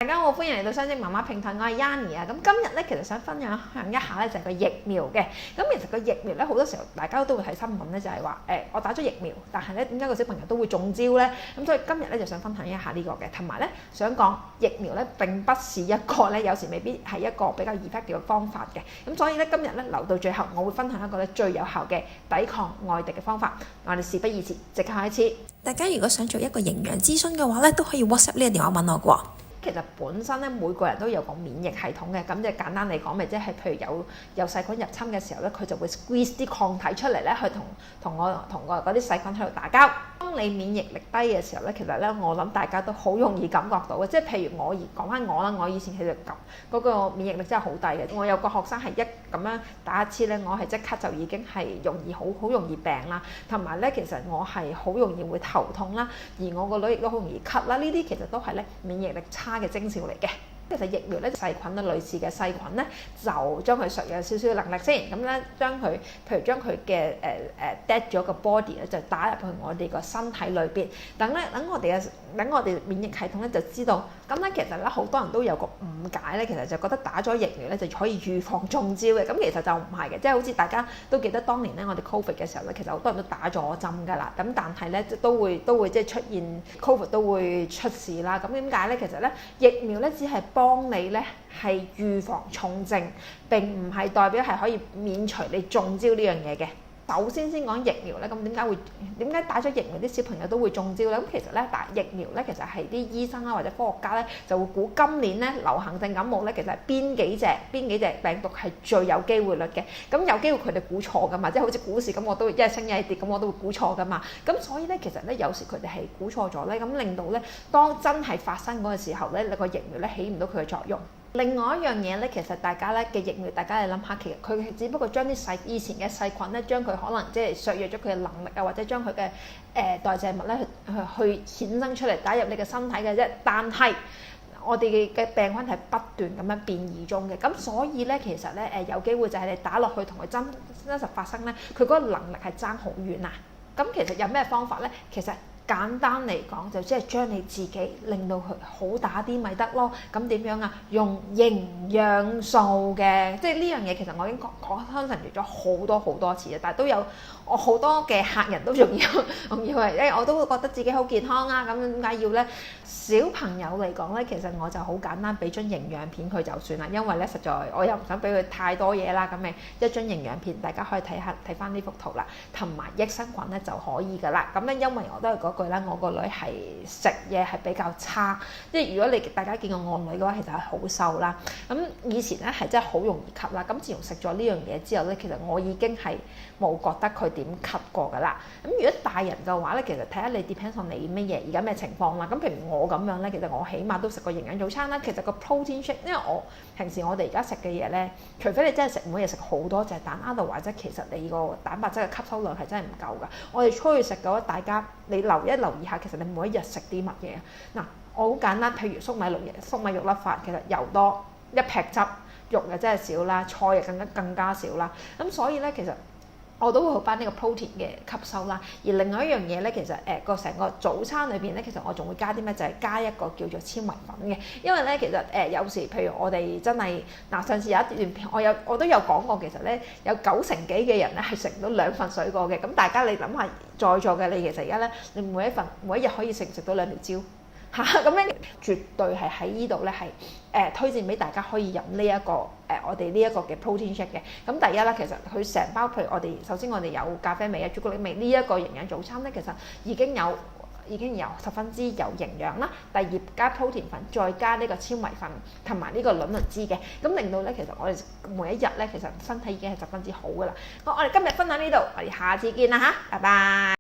大家好，歡迎嚟到雙職媽媽平台，我係 Yanni 啊。咁今日咧，其實想分享一下咧，就係個疫苗嘅。咁其實個疫苗咧，好多時候大家都會睇新聞咧，就係話我打咗疫苗，但係咧點解個小朋友都會中招咧？咁所以今日咧就想分享一下呢個嘅，同埋咧想講疫苗咧並不是一個咧，有時未必係一個比較 effective 嘅方法嘅。咁所以咧今日咧留到最後，我會分享一個咧最有效嘅抵抗外敵嘅方法。我哋事不宜遲，即刻開始。大家如果想做一個營養諮詢嘅話咧，都可以 WhatsApp 呢個電話揾我嘅喎。其實本身咧每個人都有個免疫系統嘅，咁即係簡單嚟講，咪即係譬如有細菌入侵嘅時候咧，佢就會 squeeze 啲抗體出嚟咧，去同個嗰啲細菌喺度打交。當你免疫力低嘅時候咧，其實咧我諗大家都好容易感覺到嘅，即係譬如我講翻我啦，我以前其實嗰個免疫力真係好低嘅。我有個學生係一咁樣打一次咧，我係即刻就已經係好容易病啦，同埋咧其實我係好容易會頭痛啦，而我個女亦都好容易咳啦，呢啲其實都係咧免疫力差嘅徵兆嚟嘅。其實疫苗咧細菌咧類似嘅細菌咧，就將佢削弱少少能力先，咁咧將佢嘅dead 咗個 body 咧就打入去我哋個身體裏邊，等我哋免疫系統咧就知道。咁咧其實咧好多人都有個誤解咧，其實就覺得打咗疫苗咧就可以預防中招嘅，咁其實就唔係嘅，即係好似大家都記得當年咧我哋 Covid 嘅時候咧，其實好多人都打咗針㗎啦，咁但係咧都會即係出現 Covid 都會出事啦。咁點解咧？其實咧疫苗咧只係幫你咧係預防重症，並唔係代表係可以免除你中招呢樣嘢嘅。首先講疫苗咧，咁點解打咗疫苗啲小朋友都會中招咧？咁其實咧打疫苗咧，其實係啲醫生啦或者科學家咧就會估今年咧流行性感冒咧，其實係邊幾隻病毒係最有機會率嘅。咁有機會佢哋估錯噶嘛，即係好似股市咁，我都一係升一係跌，咁我都會估錯噶嘛。咁所以咧其實咧有時佢哋係估錯咗咧，咁令到咧當真係發生嗰個時候咧，你個疫苗咧起唔到佢嘅作用。另外一樣嘢咧，其實大家咧嘅疫苗，大家嚟諗下，其實佢只不過將啲以前嘅細菌咧，將佢可能即係削弱咗佢嘅能力啊，或者將佢嘅代謝物咧去衍生出嚟打入你嘅身體嘅啫。但係我哋嘅病菌係不斷咁樣變異中嘅，咁所以咧其實咧有機會就係你打落去同佢真實發生咧，佢嗰個能力係爭好遠啊。咁其實有咩方法咧？其實簡單嚟講，就即係將你自己令到佢好打啲咪得咯。咁點樣啊？用營養素嘅，即係呢樣嘢其實我已經講咗好多次嘅，但係都有我好多嘅客人都仲要係我都會覺得自己好健康啊。咁點解要咧？小朋友嚟講咧，其實我就好簡單俾樽營養片佢就算啦，因為咧實在我又唔想俾佢太多嘢啦。咁咪一樽營養片，大家可以睇翻呢幅圖啦，同埋益生菌咧就可以噶啦。咁咧因為我都係嗰句啦，我個女係食嘢係比較差，即係如果大家見過我女嘅話，其實係好瘦啦。咁以前咧係真係好容易咳啦。咁自從食咗呢樣嘢之後咧，其實我已經係冇覺得佢點咳過噶啦。咁如果大人嘅話咧，其實睇下你 depends on 你乜嘢而家咩情況啦。咁譬如我咁樣咧，其實我起碼都食過營養早餐啦。其實個 protein shake，因為平時我哋而家食嘅嘢咧，除非你真係每日食好多隻蛋或者其實你個蛋白質嘅吸收量係真係唔夠噶。我哋出去食嘅話，大家你留意下，其實你每一日食啲乜嘢？嗱，我好簡單，譬如粟米肉粒飯，其實油多一劈汁，肉又真係少啦，菜又更加少啦。咁所以咧，其實我都會好翻呢個 protein 嘅吸收啦。而另外一樣嘢咧，其實成個早餐裏邊咧，其實我仲會加啲咩？就係加一個叫做纖維粉嘅。因為咧，其實有時譬如我哋真係上次有一段片，我都有講過，其實咧有90%幾嘅人咧係食唔到2份水果嘅。咁大家你諗下，在座嘅你其實而家咧，你每一日可以食到2條蕉嚇，咁樣絕對係喺呢度咧係推薦俾大家可以飲呢一個我哋呢一個嘅 protein shake 嘅。咁第一啦，其實佢成包，譬如首先我哋有咖啡味啊、朱古力味呢一個營養早餐咧，其實已經有十分之有營養啦。第二加 protein 粉，再加呢個纖維粉同埋呢個卵磷脂嘅，咁令到咧其實我哋每一日咧其實身體已經係十分之好噶啦。好，我哋今日分享呢度，我哋下次見啦嚇，拜拜。